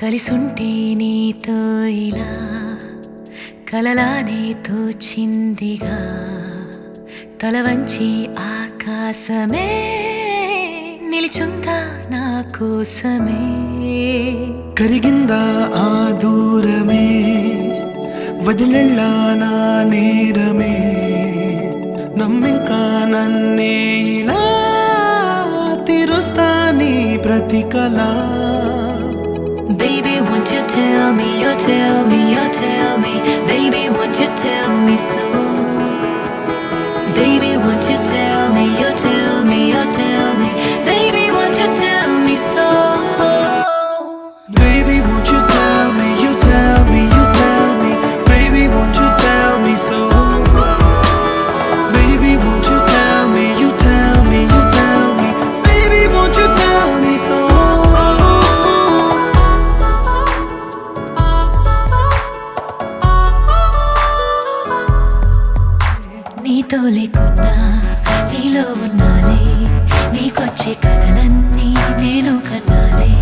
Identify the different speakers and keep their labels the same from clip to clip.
Speaker 1: కలిసుంటే నీతో ఇలా కలలానే తోచిందిగా తల వంచి ఆకాశమే నిలిచుందా నా కోసమే
Speaker 2: కరిగిందా ఆ దూరమే వదిలెళ్ళా నా నేరమే నమ్మింకా నన్నే ఇలా తీరుస్తా నీ ప్రతి కళ
Speaker 1: Baby, won't you tell me, you tell me, you tell me Baby, won't you tell me so Baby, won't you tell me, you tell me, you tell me Baby, won't you tell me so
Speaker 2: Baby, won't you tell me, you tell me, you tell me Baby, won't you tell me so Baby, won't you tell me, you tell me, you tell me Baby, won't you tell me so
Speaker 1: నీతో లేకున్నా నీలో ఉన్నాలే నీకొచ్చే కలలన్నీ నేను కన్నాలే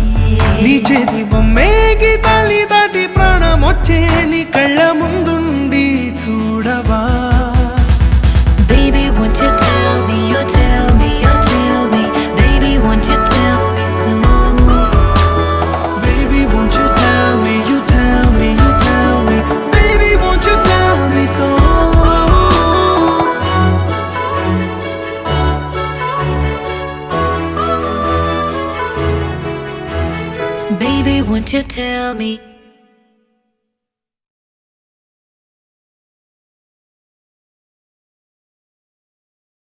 Speaker 2: నీ చేతి బొమ్మే గీతాలి దాటి ప్రాణం వచ్చే నీ కళ్ళ ముందుండి చూడవా
Speaker 1: Baby, won't you tell me, you tell me, you tell me Baby, won't you tell me so
Speaker 2: Baby, won't you tell me, you tell me, you tell me Baby, won't you tell me so
Speaker 1: Baby, won't you tell me